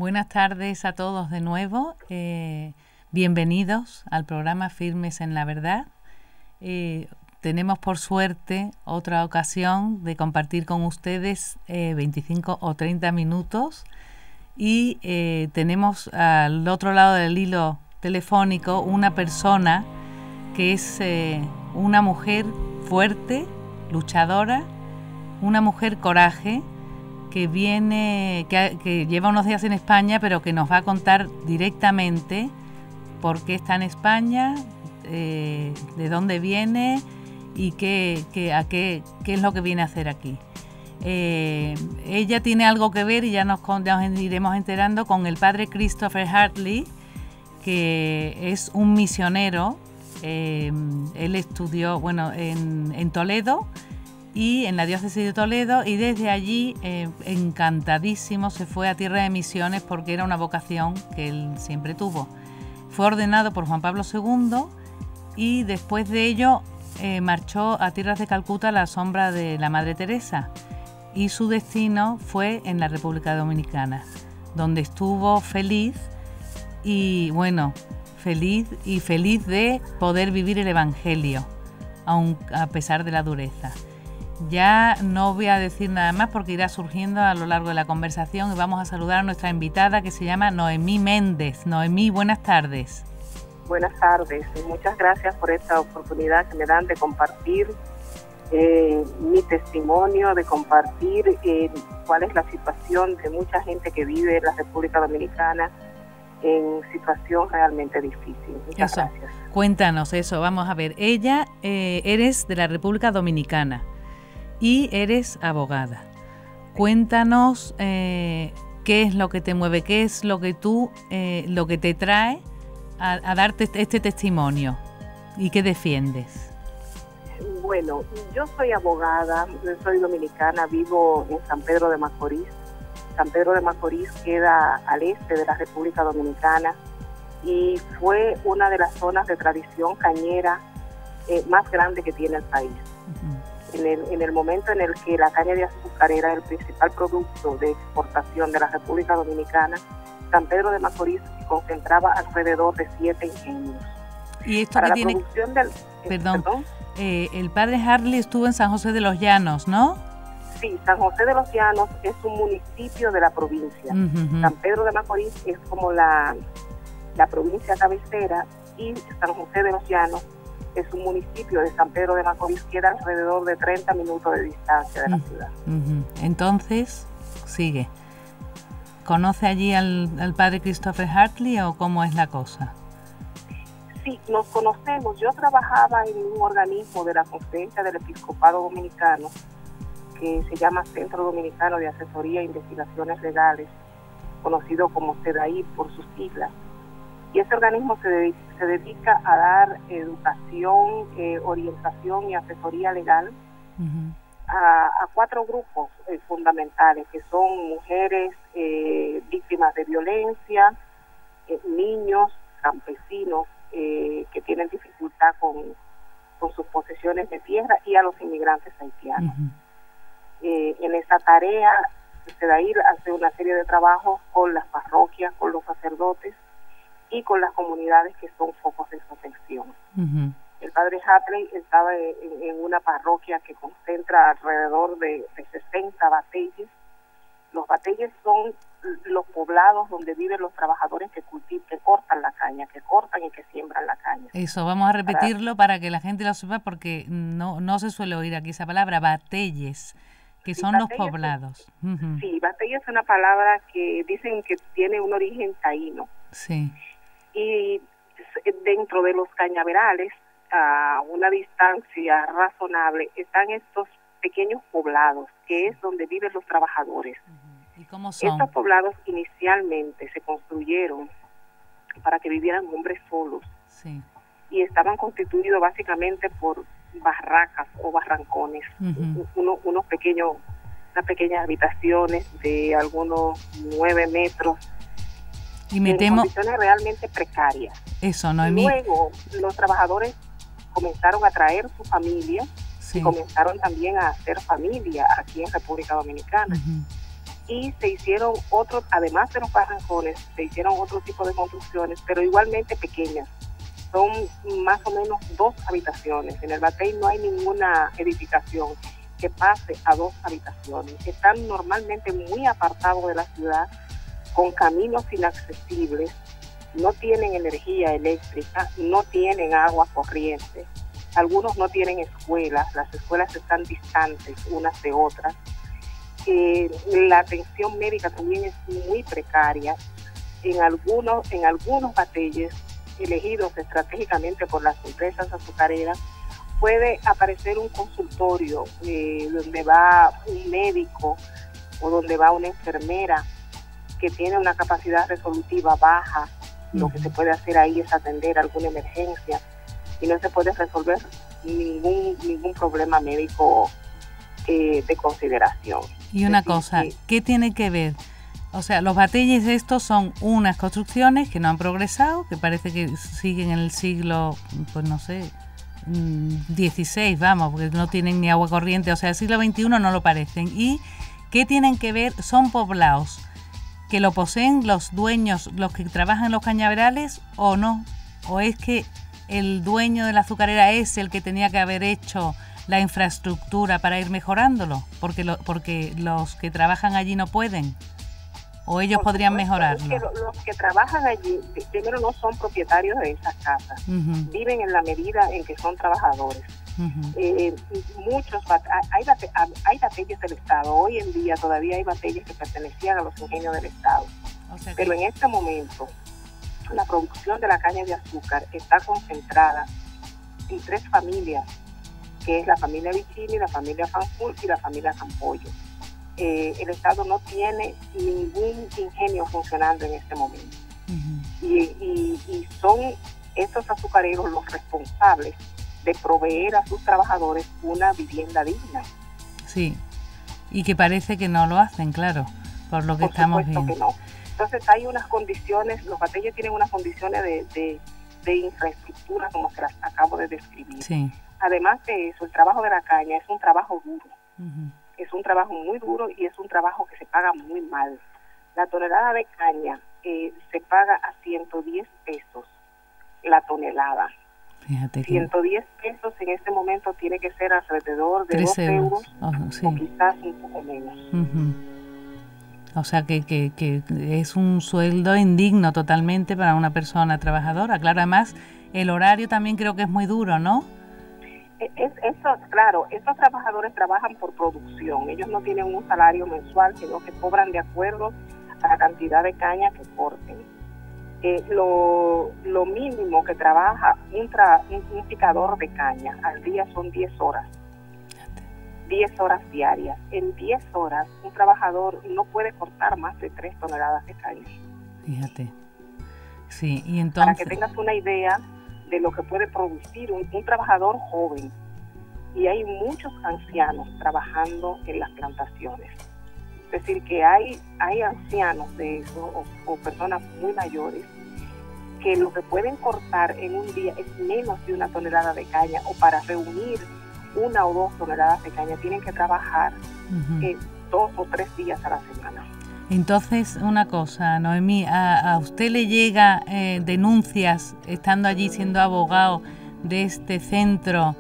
Buenas tardes a todos de nuevo. Bienvenidos al programa Firmes en la Verdad. Tenemos por suerte otra ocasión de compartir con ustedes 25 o 30 minutos y tenemos al otro lado del hilo telefónico una persona que es una mujer fuerte, luchadora, una mujer coraje, que lleva unos días en España, pero que nos va a contar directamente por qué está en España, de dónde viene y qué es lo que viene a hacer aquí. Ella tiene algo que ver, y ya nos iremos enterando, con el padre Christopher Hartley, que es un misionero. Él estudió en Toledo y en la diócesis de Toledo, y desde allí encantadísimo se fue a Tierra de Misiones porque era una vocación que él siempre tuvo. Fue ordenado por Juan Pablo II y después de ello marchó a Tierras de Calcuta a la sombra de la Madre Teresa, y su destino fue en la República Dominicana, donde estuvo feliz de poder vivir el Evangelio, aun a pesar de la dureza. Ya no voy a decir nada más porque irá surgiendo a lo largo de la conversación, y vamos a saludar a nuestra invitada, que se llama Noemí Méndez. Noemí, buenas tardes. Buenas tardes y muchas gracias por esta oportunidad que me dan de compartir mi testimonio, de compartir cuál es la situación de mucha gente que vive en la República Dominicana en situación realmente difícil. Muchas gracias. Cuéntanos eso, vamos a ver. Ella, eres de la República Dominicana y eres abogada. Cuéntanos qué es lo que te mueve, qué es lo que lo que te trae a darte este testimonio y qué defiendes. Bueno, yo soy abogada, soy dominicana, vivo en San Pedro de Macorís. San Pedro de Macorís queda al este de la República Dominicana y fue una de las zonas de tradición cañera más grande que tiene el país. Uh-huh. En el momento en el que la caña de azúcar era el principal producto de exportación de la República Dominicana, San Pedro de Macorís concentraba alrededor de 7 ingenios. ¿Y esto para la tiene? Producción del... Perdón. El padre Hartley estuvo en San José de los Llanos, ¿no? Sí, San José de los Llanos es un municipio de la provincia. Uh-huh. San Pedro de Macorís es como la provincia cabecera, y San José de los Llanos es un municipio de San Pedro de Macorís que queda alrededor de 30 minutos de distancia de la ciudad. Uh-huh. Entonces, sigue. ¿Conoce allí al padre Christopher Hartley o cómo es la cosa? Sí, nos conocemos. Yo trabajaba en un organismo de la Conferencia del Episcopado Dominicano que se llama Centro Dominicano de Asesoría e Investigaciones Legales, conocido como CEDAI por sus siglas. Y ese organismo se dedica a dar educación, orientación y asesoría legal uh-huh. a 4 grupos fundamentales, que son mujeres víctimas de violencia, niños, campesinos que tienen dificultad con sus posesiones de tierra, y a los inmigrantes haitianos. Uh-huh. En esa tarea CEDAI hace una serie de trabajos con las parroquias, con los sacerdotes y con las comunidades que son focos de protección. Uh-huh. El padre Hartley estaba en una parroquia que concentra alrededor de 60 batelles. Los batelles son los poblados donde viven los trabajadores que cortan la caña, que cortan y que siembran la caña. Eso, vamos a repetirlo para que la gente lo sepa, porque no se suele oír aquí esa palabra, batelles, que sí, son los poblados. Uh-huh. Sí, batelle es una palabra que dicen que tiene un origen taíno. Sí. Y dentro de los cañaverales, a una distancia razonable, están estos pequeños poblados, que es donde viven los trabajadores. Uh-huh. ¿Y cómo son? Estos poblados inicialmente se construyeron para que vivieran hombres solos. Sí. Y estaban constituidos básicamente por barracas o barrancones, uh-huh. unas pequeñas habitaciones de algunos 9 metros, y me temo... condiciones realmente precarias. Eso, Noemí. Luego los trabajadores comenzaron a traer su familia, sí. Y comenzaron también a hacer familia aquí en República Dominicana. Uh-huh. y se hicieron otros, además de los barrancones, se hicieron otro tipo de construcciones, pero igualmente pequeñas. Son más o menos 2 habitaciones. En el Batey no hay ninguna edificación que pase a 2 habitaciones. Están normalmente muy apartados de la ciudad, con caminos inaccesibles, no tienen energía eléctrica, no tienen agua corriente. Algunos no tienen escuelas, las escuelas están distantes unas de otras. La atención médica también es muy precaria. En algunos bateyes elegidos estratégicamente por las empresas azucareras, puede aparecer un consultorio donde va un médico o donde va una enfermera que tiene una capacidad resolutiva baja. Lo que se puede hacer ahí es atender alguna emergencia y no se puede resolver ningún problema médico de consideración. Y una cosa, ¿qué tiene que ver? O sea, los bateyes estos son unas construcciones que no han progresado, que parece que siguen en el siglo, pues no sé, 16, vamos, porque no tienen ni agua corriente, o sea, el siglo XXI no lo parecen. ¿Y qué tienen que ver? ¿Son poblados que lo poseen los dueños, los que trabajan en los cañaverales, o no? ¿O es que el dueño de la azucarera es el que tenía que haber hecho la infraestructura para ir mejorándolo? Porque los que trabajan allí no pueden. ¿O ellos podrían mejorarlo? Es que los que trabajan allí, primero, no son propietarios de esas casas. Viven en la medida en que son trabajadores. Hay bateyes del Estado. Hoy en día todavía hay bateyes que pertenecían a los ingenios del Estado. O sea, pero en este momento, la producción de la caña de azúcar está concentrada en 3 familias, que es la familia Vicini, la familia Fanjul y la familia Campollo. El Estado no tiene ningún ingenio funcionando en este momento. Y son estos azucareros los responsables de proveer a sus trabajadores una vivienda digna. Sí, y que parece que no lo hacen, claro, por lo que estamos viendo. Que no. Entonces hay unas condiciones, los bateyes tienen unas condiciones de infraestructura como se las acabo de describir. Sí. Además de eso, el trabajo de la caña es un trabajo duro. Es un trabajo muy duro y es un trabajo que se paga muy mal. La tonelada de caña se paga a 110 pesos la tonelada. Fíjate que 110 pesos en este momento tiene que ser alrededor de 2 euros sí. o quizás un poco menos. O sea que es un sueldo indigno totalmente para una persona trabajadora. Claro, además el horario también creo que es muy duro, ¿no? Claro, estos trabajadores trabajan por producción. Ellos no tienen un salario mensual, sino que cobran de acuerdo a la cantidad de caña que corten. Lo mínimo que trabaja un picador de caña al día son 10 horas. 10 horas diarias. En 10 horas un trabajador no puede cortar más de 3 toneladas de caña. Fíjate. Sí, y entonces, para que tengas una idea de lo que puede producir un trabajador joven. Y hay muchos ancianos trabajando en las plantaciones. Es decir, que hay ancianos de eso o personas muy mayores que lo que pueden cortar en un día es menos de 1 tonelada de caña, o para reunir 1 o 2 toneladas de caña tienen que trabajar 2 o 3 días a la semana. Entonces, una cosa, Noemí, ¿a usted le llega denuncias, estando allí siendo abogado de este centro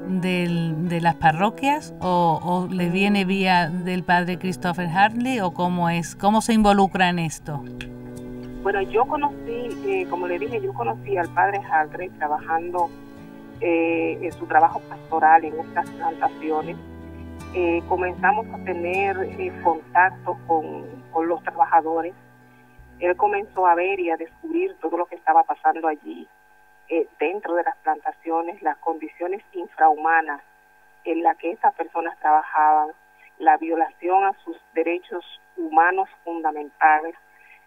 de las parroquias, o le viene vía del padre Christopher Hartley, o cómo se involucra en esto? Bueno, yo conocí, como le dije, al padre Hartley trabajando en su trabajo pastoral en estas plantaciones. Comenzamos a tener contacto con los trabajadores. Él comenzó a ver y a descubrir todo lo que estaba pasando allí dentro de las plantaciones, las condiciones infrahumanas en las que estas personas trabajaban, la violación a sus derechos humanos fundamentales,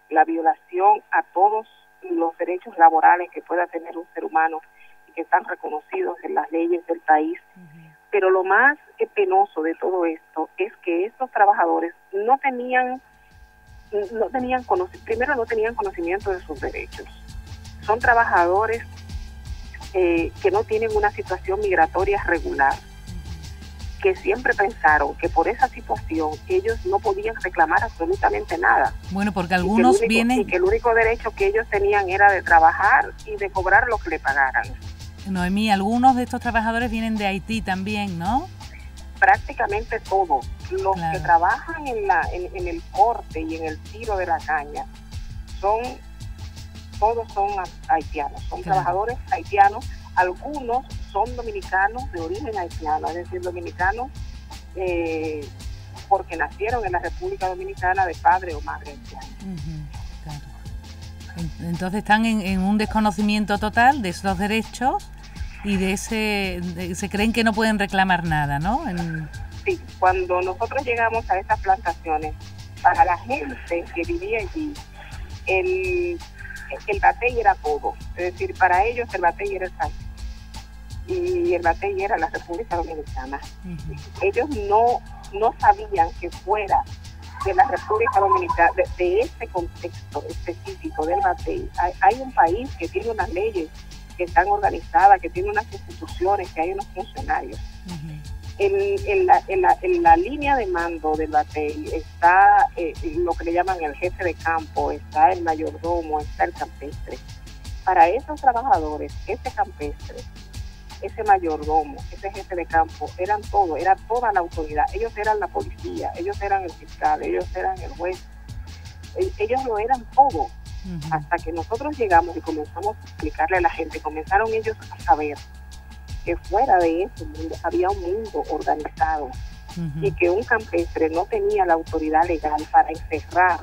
la violación a todos los derechos laborales que pueda tener un ser humano y que están reconocidos en las leyes del país. Pero lo más penoso de todo esto es que estos trabajadores no tenían conocimiento de sus derechos. Son trabajadores que no tienen una situación migratoria regular, que siempre pensaron que por esa situación ellos no podían reclamar absolutamente nada. Bueno, porque algunos vienen... Y que el único derecho que ellos tenían era de trabajar y de cobrar lo que le pagaran. Noemí, algunos de estos trabajadores vienen de Haití también, ¿no? Prácticamente todos. Los que trabajan en el corte y en el tiro de la caña, todos son haitianos, son trabajadores haitianos. Algunos son dominicanos de origen haitiano, es decir, dominicanos porque nacieron en la República Dominicana de padre o madre haitiana. Claro. Entonces están en un desconocimiento total de esos derechos y se creen que no pueden reclamar nada, ¿no? Sí, cuando nosotros llegamos a estas plantaciones, para la gente que vivía allí, el batey era todo, es decir, para ellos el batey era el país y el batey era la República Dominicana. Ellos no sabían que fuera de la República Dominicana, de ese contexto específico del batey, hay un país que tiene unas leyes que están organizadas, que tiene unas instituciones, que hay unos funcionarios. En la línea de mando del batey está lo que le llaman el jefe de campo, está el mayordomo, está el campestre. Para esos trabajadores, ese campestre, ese mayordomo, ese jefe de campo, era toda la autoridad. Ellos eran la policía, ellos eran el fiscal, ellos eran el juez, ellos lo eran todo. Hasta que nosotros llegamos y comenzamos a explicarle a la gente, comenzaron ellos a saber que fuera de ese mundo había un mundo organizado y que un campestre no tenía la autoridad legal para encerrar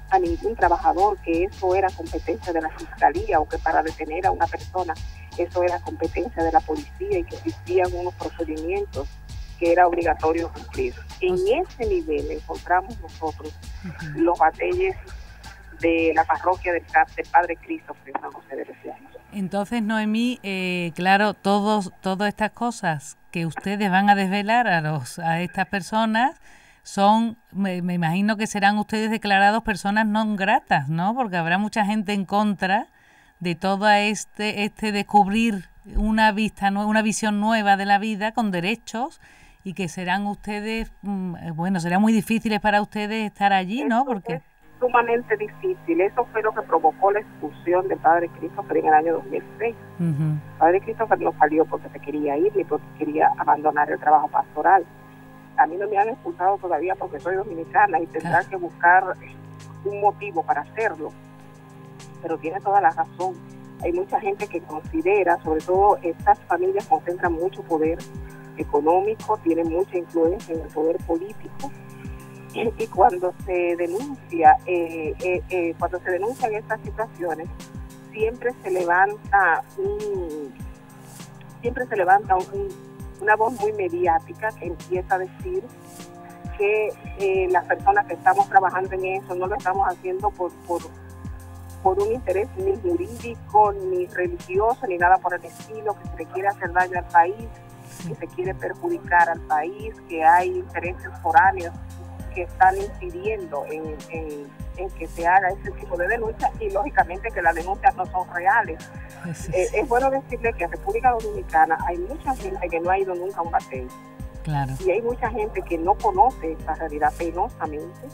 a ningún trabajador, que eso era competencia de la fiscalía, o que para detener a una persona eso era competencia de la policía y que existían unos procedimientos que era obligatorio cumplir. En ese nivel encontramos nosotros los bateyes de la parroquia del Padre Cristo en San José de Beciano. Entonces, Noemí, claro, todas estas cosas que ustedes van a desvelar a estas personas son, me imagino que serán ustedes declarados personas no gratas, ¿no? Porque habrá mucha gente en contra de todo este descubrir una visión nueva de la vida con derechos, y que serán ustedes, serán muy difíciles para ustedes estar allí, ¿no? Porque sumamente difícil. Eso fue lo que provocó la expulsión del Padre Christopher en el año 2006. Padre Christopher no salió porque se quería ir ni porque quería abandonar el trabajo pastoral. A mí no me han expulsado todavía porque soy dominicana y tendrán que buscar un motivo para hacerlo. Pero tiene toda la razón. Hay mucha gente que considera, sobre todo estas familias concentran mucho poder económico, tienen mucha influencia en el poder político. Y cuando se denuncian estas situaciones, siempre se levanta una voz muy mediática que empieza a decir que las personas que estamos trabajando en eso no lo estamos haciendo por un interés ni jurídico, ni religioso, ni nada por el estilo, que se le quiere hacer daño al país, que se quiere perjudicar al país, que hay intereses foráneos que están incidiendo en que se haga ese tipo de denuncias, y lógicamente que las denuncias no son reales. Es bueno decirle que en República Dominicana hay mucha gente que no ha ido nunca a un batey. Claro. Y hay mucha gente que no conoce esta realidad, penosamente,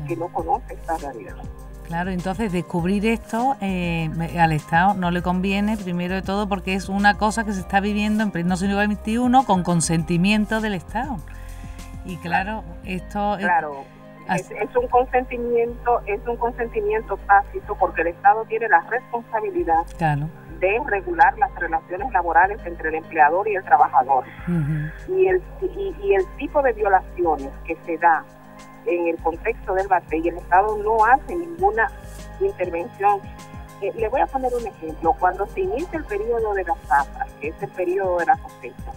que no conoce esta realidad. Claro, entonces descubrir esto al Estado no le conviene, primero de todo, porque es una cosa que se está viviendo en pleno siglo XXI con consentimiento del Estado. Y claro, esto es un consentimiento tácito, porque el Estado tiene la responsabilidad de regular las relaciones laborales entre el empleador y el trabajador. Y el tipo de violaciones que se da en el contexto del batey, el Estado no hace ninguna intervención. Le voy a poner un ejemplo. Cuando se inicia el periodo de la zafra, que es el periodo de la cosecha,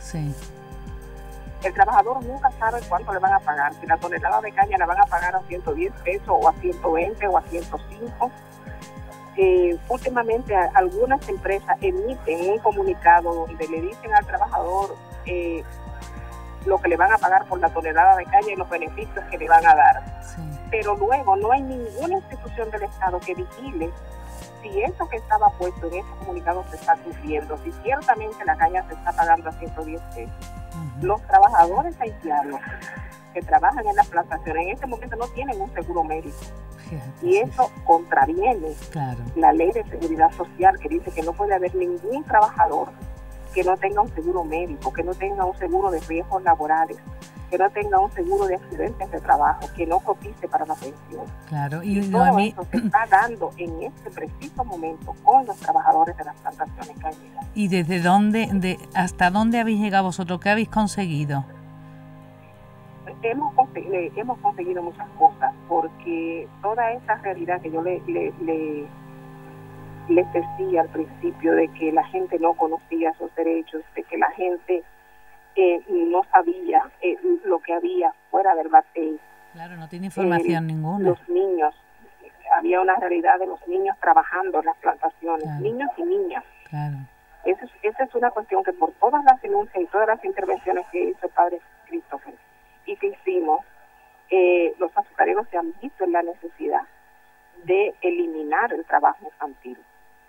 el trabajador nunca sabe cuánto le van a pagar. Si la tonelada de caña la van a pagar a 110 pesos o a 120 o a 105. Últimamente algunas empresas emiten un comunicado donde le dicen al trabajador lo que le van a pagar por la tonelada de caña y los beneficios que le van a dar. Pero luego no hay ninguna institución del Estado que vigile si eso que estaba puesto en ese comunicado se está cumpliendo, si ciertamente la caña se está pagando a 110 pesos. Los trabajadores haitianos que trabajan en las plantaciones en este momento no tienen un seguro médico. Y eso contraviene la ley de seguridad social, que dice que no puede haber ningún trabajador que no tenga un seguro médico, que no tenga un seguro de riesgos laborales, que no tenga un seguro de accidentes de trabajo, que no cotice para la pensión. Claro, y todo eso se está dando en este preciso momento con los trabajadores de las plantaciones cañeras. ¿Y desde dónde, hasta dónde habéis llegado vosotros? ¿Qué habéis conseguido? Hemos conseguido muchas cosas, porque toda esa realidad que yo les decía al principio, de que la gente no conocía sus derechos, de que la gente no sabía lo que había fuera del batey. Claro, no tiene información ninguna. Los niños, había una realidad de los niños trabajando en las plantaciones, niños y niñas. Claro. Esa es una cuestión que por todas las denuncias y todas las intervenciones que hizo el padre Christopher y que hicimos, los azucareros se han visto en la necesidad de eliminar el trabajo infantil,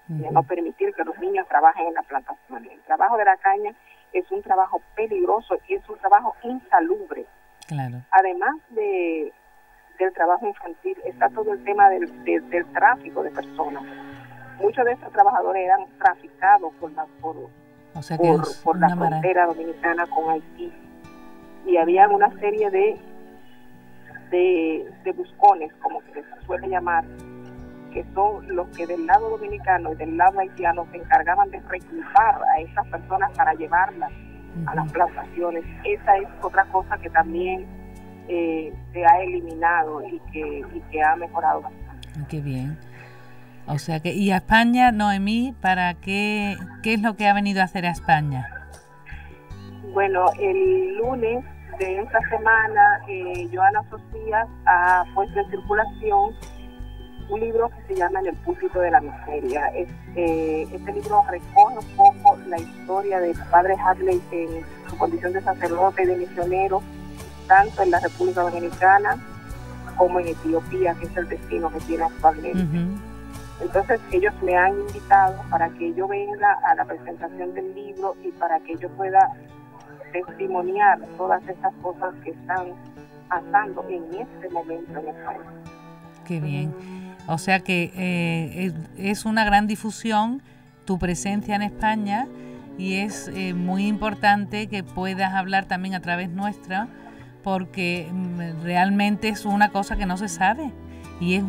de no permitir que los niños trabajen en las plantaciones. El trabajo de la caña es un trabajo peligroso y es un trabajo insalubre. Claro. Además del trabajo infantil, está todo el tema del tráfico de personas. Muchos de estos trabajadores eran traficados por la frontera dominicana con Haití, y había una serie de buscones, como se les suele llamar, que son los que del lado dominicano y del lado haitiano se encargaban de reclutar a esas personas para llevarlas a las plantaciones. Esa es otra cosa que también se ha eliminado y que ha mejorado bastante. Qué bien. O sea que, ¿y a España, Noemí, para qué es lo que ha venido a hacer a España? Bueno, el lunes de esta semana, Joana Socias ha puesto en circulación un libro que se llama En el púlpito de la miseria. Este libro recoge un poco la historia del padre Hadley en su condición de sacerdote y de misionero, tanto en la República Dominicana como en Etiopía, que es el destino que tiene actualmente. Entonces ellos me han invitado para que yo venga a la presentación del libro y para que yo pueda testimoniar todas esas cosas que están pasando en este momento en el país. Qué bien. O sea que es una gran difusión tu presencia en España, y es muy importante que puedas hablar también a través nuestra, porque realmente es una cosa que no se sabe y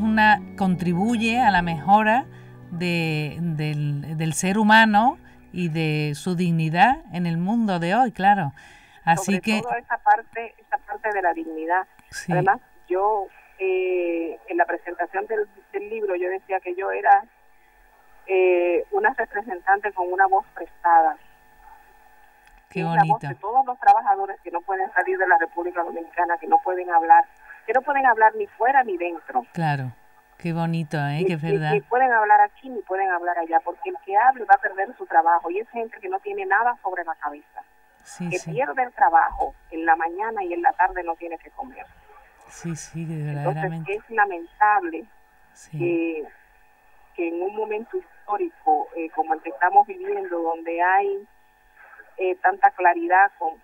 contribuye a la mejora del ser humano y de su dignidad en el mundo de hoy, claro. Así sobre que todo esa parte de la dignidad. Sí. Además, yo en la presentación del libro yo decía que yo era una representante con una voz prestada. Qué bonito. La voz de todos los trabajadores que no pueden salir de la República Dominicana, que no pueden hablar ni fuera ni dentro. Claro. Qué bonito, que es verdad. Ni pueden hablar aquí ni pueden hablar allá, porque el que hable va a perder su trabajo, y es gente que no tiene nada sobre la cabeza, que pierde el trabajo en la mañana y en la tarde no tiene que comer. Sí, verdaderamente. Entonces es lamentable que en un momento histórico como el que estamos viviendo, donde hay tanta claridad con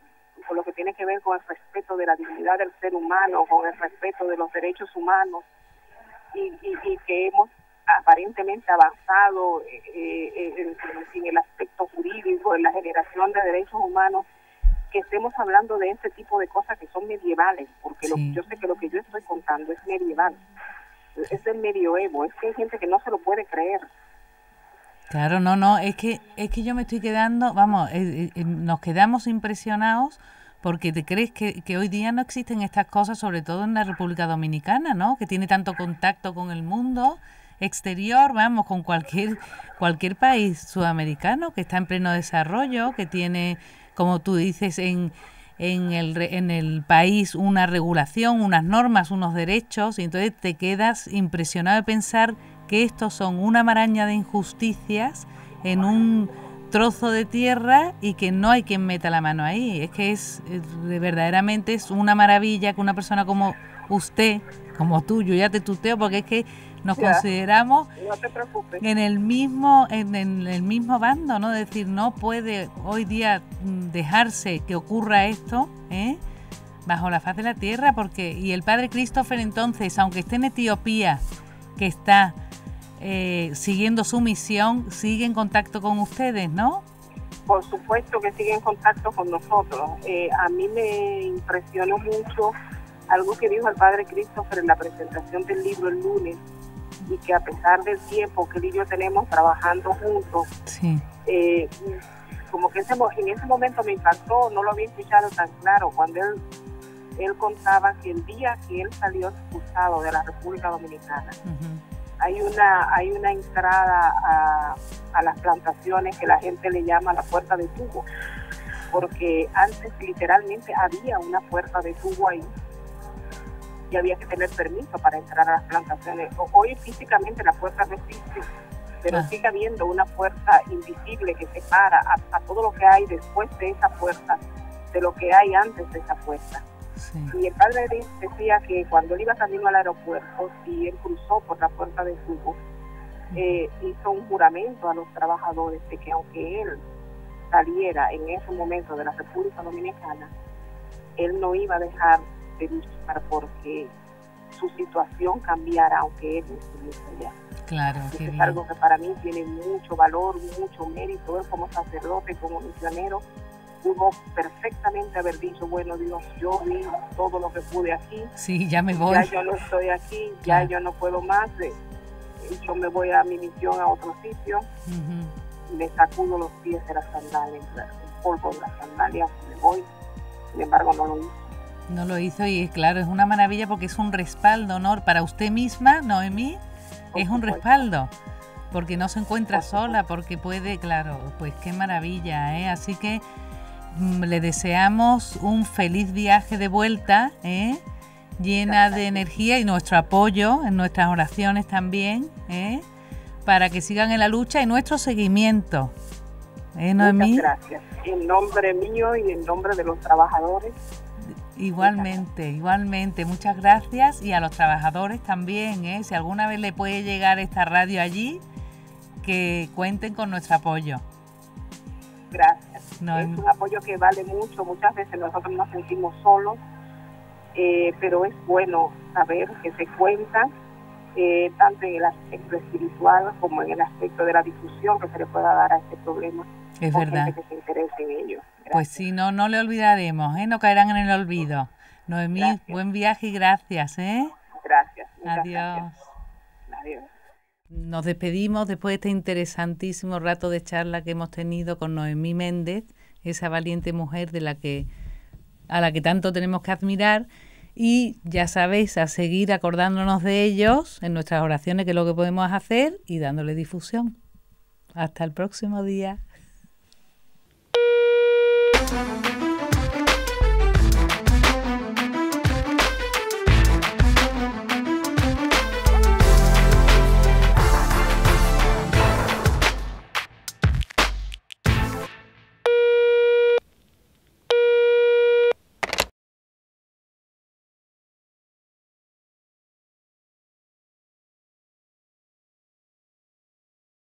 lo que tiene que ver con el respeto de la dignidad del ser humano, con el respeto de los derechos humanos, y que hemos aparentemente avanzado en el aspecto jurídico, en la generación de derechos humanos, que estemos hablando de este tipo de cosas que son medievales, porque yo sé que lo que yo estoy contando es medieval, es del medioevo, es que hay gente que no se lo puede creer. Claro, no, es que yo me estoy quedando, nos quedamos impresionados, porque te crees que hoy día no existen estas cosas, sobre todo en la República Dominicana, ¿no? Que tiene tanto contacto con el mundo exterior, con cualquier país sudamericano que está en pleno desarrollo, que tiene, como tú dices, en el país una regulación, unas normas, unos derechos, y entonces te quedas impresionado de pensar que estos son una maraña de injusticias en un trozo de tierra y que no hay quien meta la mano ahí. Es que verdaderamente es una maravilla que una persona como usted, como tú, yo ya te tuteo porque es que nos Ya. consideramos No te preocupes. en el mismo bando, ¿no? Es decir, no puede hoy día dejarse que ocurra esto, bajo la faz de la tierra, porque y el padre Christopher entonces, aunque esté en Etiopía, que está siguiendo su misión, sigue en contacto con ustedes, ¿no? Por supuesto que sigue en contacto con nosotros. A mí me impresionó mucho algo que dijo el padre Christopher en la presentación del libro el lunes, y que a pesar del tiempo que él y yo tenemos trabajando juntos, sí, como que en ese momento me impactó, no lo había escuchado tan claro, cuando él contaba que el día que él salió expulsado de la República Dominicana, hay una entrada a las plantaciones que la gente le llama la puerta de tubo, porque antes literalmente había una puerta de tubo ahí y había que tener permiso para entrar a las plantaciones. Hoy físicamente la puerta no existe, pero sigue habiendo una puerta invisible que separa a todo lo que hay después de esa puerta de lo que hay antes de esa puerta. Sí. Y el padre decía que cuando él iba camino al aeropuerto y él cruzó por la puerta de tubo, hizo un juramento a los trabajadores de que aunque él saliera en ese momento de la República Dominicana, él no iba a dejar de luchar porque su situación cambiara aunque él no estuviese allá. Claro, que es algo que para mí tiene mucho valor, mucho mérito. Él como sacerdote, como misionero, pudo perfectamente haber dicho, bueno, Dios, yo vi todo lo que pude aquí. Sí, ya me voy. Ya yo no estoy aquí, ya yo no puedo más. Yo me voy a mi misión a otro sitio. Me sacudo los pies de las sandalias, el polvo de las sandalias, me voy. Sin embargo, no lo hizo. No lo hizo y claro, es una maravilla porque es un respaldo, ¿no? Para usted misma, Noemí, es un respaldo, porque no se encuentra sola, porque puede, claro, pues qué maravilla, ¿eh? Así que le deseamos un feliz viaje de vuelta, llena de energía y nuestro apoyo en nuestras oraciones también, para que sigan en la lucha y nuestro seguimiento. Noemí. Muchas gracias. En nombre mío y en nombre de los trabajadores. Igualmente, muchas gracias, y a los trabajadores también, si alguna vez le puede llegar esta radio allí, que cuenten con nuestro apoyo. Gracias. Es un apoyo que vale mucho. Muchas veces nosotros nos sentimos solos, pero es bueno saber que se cuenta, tanto en el aspecto espiritual como en el aspecto de la difusión que se le pueda dar a este problema. Es verdad. Gente que se interese en ello. Gracias. Pues sí, no le olvidaremos, no caerán en el olvido. Noemí, gracias. Buen viaje y gracias. Gracias. Adiós. Gracias. Adiós. Nos despedimos después de este interesantísimo rato de charla que hemos tenido con Noemí Méndez, esa valiente mujer a la que tanto tenemos que admirar. Y ya sabéis, a seguir acordándonos de ellos en nuestras oraciones, que es lo que podemos hacer, y dándole difusión. Hasta el próximo día.